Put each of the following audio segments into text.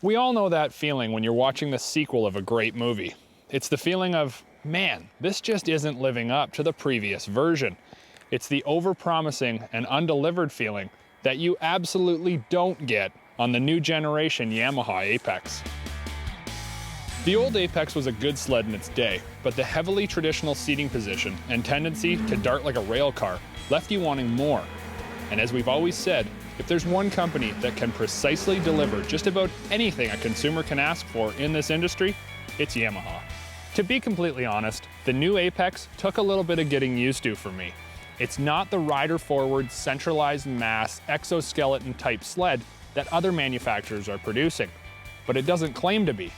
We all know that feeling when you're watching the sequel of a great movie. It's the feeling of, man, this just isn't living up to the previous version. It's the overpromising and undelivered feeling that you absolutely don't get on the new generation Yamaha Apex. The old Apex was a good sled in its day, but the heavily traditional seating position and tendency to dart like a rail car left you wanting more. And as we've always said, if there's one company that can precisely deliver just about anything a consumer can ask for in this industry, it's Yamaha. To be completely honest, the new Apex took a little bit of getting used to for me. It's not the rider-forward, centralized mass, exoskeleton type sled that other manufacturers are producing, but it doesn't claim to be.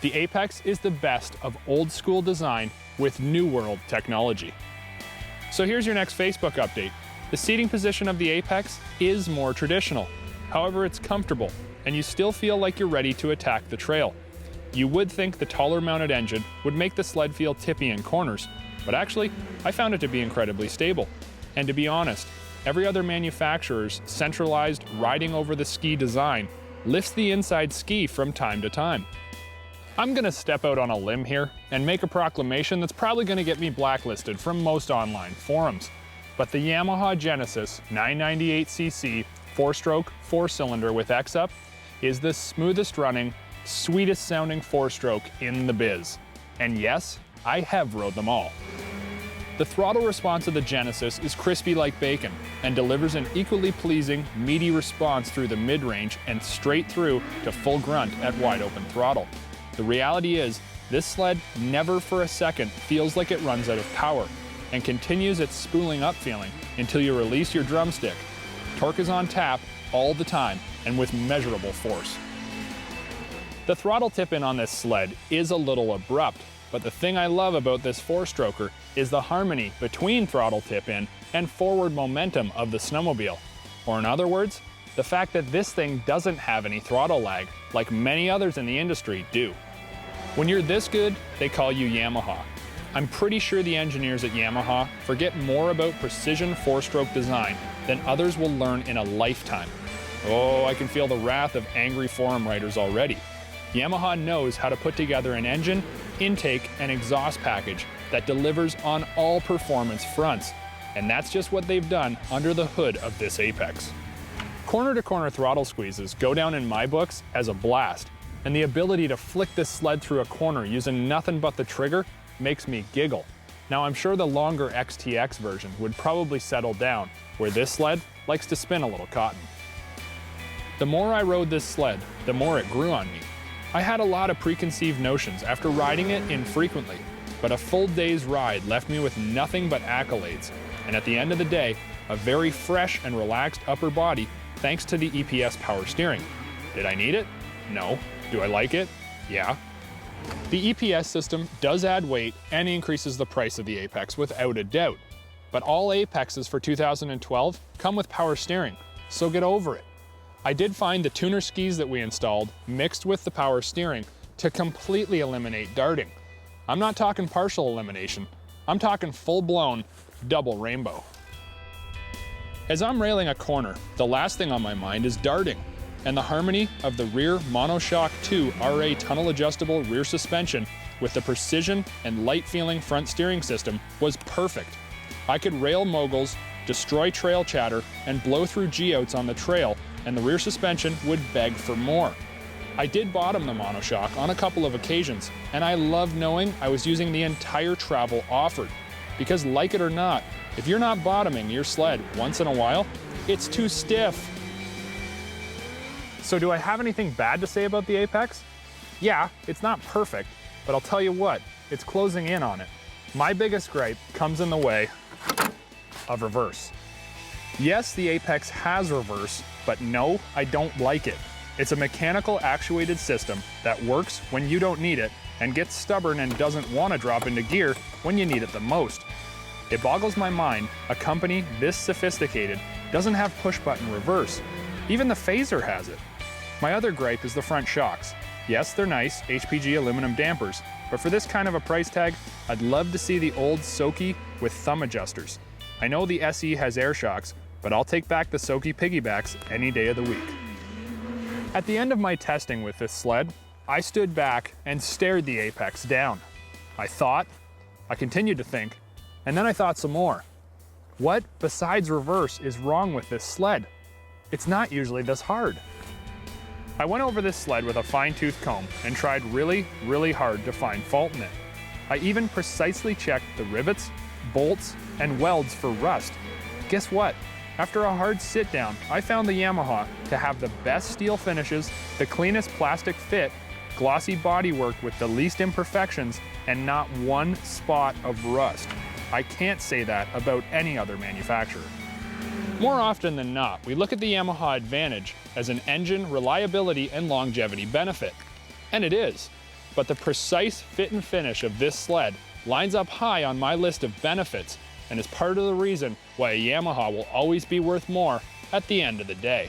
The Apex is the best of old school design with new world technology. So here's your next Facebook update. The seating position of the Apex is more traditional. However, it's comfortable, and you still feel like you're ready to attack the trail. You would think the taller mounted engine would make the sled feel tippy in corners, but actually, I found it to be incredibly stable. And to be honest, every other manufacturer's centralized riding over the ski design lifts the inside ski from time to time. I'm gonna step out on a limb here and make a proclamation that's probably gonna get me blacklisted from most online forums. But the Yamaha Genesis 998cc 4-stroke 4-cylinder with X-Up is the smoothest running, sweetest sounding 4-stroke in the biz. And yes, I have rode them all. The throttle response of the Genesis is crispy like bacon and delivers an equally pleasing, meaty response through the mid-range and straight through to full grunt at wide open throttle. The reality is, this sled never for a second feels like it runs out of power and continues its spooling up feeling until you release your drumstick. Torque is on tap all the time and with measurable force. The throttle tip-in on this sled is a little abrupt, but the thing I love about this 4-stroker is the harmony between throttle tip-in and forward momentum of the snowmobile. Or in other words, the fact that this thing doesn't have any throttle lag like many others in the industry do. When you're this good, they call you Yamaha. I'm pretty sure the engineers at Yamaha forget more about precision 4-stroke design than others will learn in a lifetime. Oh, I can feel the wrath of angry forum writers already. Yamaha knows how to put together an engine, intake, and exhaust package that delivers on all performance fronts. And that's just what they've done under the hood of this Apex. Corner-to-corner throttle squeezes go down in my books as a blast, and the ability to flick this sled through a corner using nothing but the trigger makes me giggle. Now I'm sure the longer XTX version would probably settle down, where this sled likes to spin a little cotton. The more I rode this sled, the more it grew on me. I had a lot of preconceived notions after riding it infrequently, but a full day's ride left me with nothing but accolades, and at the end of the day, a very fresh and relaxed upper body thanks to the EPS power steering. Did I need it? No. Do I like it? Yeah. The EPS system does add weight and increases the price of the Apex without a doubt, but all Apexes for 2012 come with power steering, so get over it. I did find the tuner skis that we installed mixed with the power steering to completely eliminate darting. I'm not talking partial elimination, I'm talking full-blown double rainbow. As I'm railing a corner, the last thing on my mind is darting, and the harmony of the rear Monoshock 2 RA tunnel adjustable rear suspension with the precision and light feeling front steering system was perfect. I could rail moguls, destroy trail chatter, and blow through G-outs on the trail, and the rear suspension would beg for more. I did bottom the Monoshock on a couple of occasions, and I loved knowing I was using the entire travel offered. Because like it or not, if you're not bottoming your sled once in a while, it's too stiff. So do I have anything bad to say about the Apex? Yeah, it's not perfect, but I'll tell you what, it's closing in on it. My biggest gripe comes in the way of reverse. Yes, the Apex has reverse, but no, I don't like it. It's a mechanical actuated system that works when you don't need it and gets stubborn and doesn't want to drop into gear when you need it the most. It boggles my mind a company this sophisticated doesn't have push-button reverse. Even the Phaser has it. My other gripe is the front shocks. Yes, they're nice, HPG aluminum dampers, but for this kind of a price tag, I'd love to see the old Soki with thumb adjusters. I know the SE has air shocks, but I'll take back the Soki piggybacks any day of the week. At the end of my testing with this sled, I stood back and stared the apex down. I thought, I continued to think, and then I thought some more. What besides reverse is wrong with this sled? It's not usually this hard. I went over this sled with a fine-tooth comb and tried really, really hard to find fault in it. I even precisely checked the rivets, bolts, and welds for rust. Guess what? After a hard sit down, I found the Yamaha to have the best steel finishes, the cleanest plastic fit, glossy bodywork with the least imperfections, and not one spot of rust. I can't say that about any other manufacturer. More often than not, we look at the Yamaha Advantage as an engine reliability and longevity benefit. And it is. But the precise fit and finish of this sled lines up high on my list of benefits and is part of the reason why a Yamaha will always be worth more at the end of the day.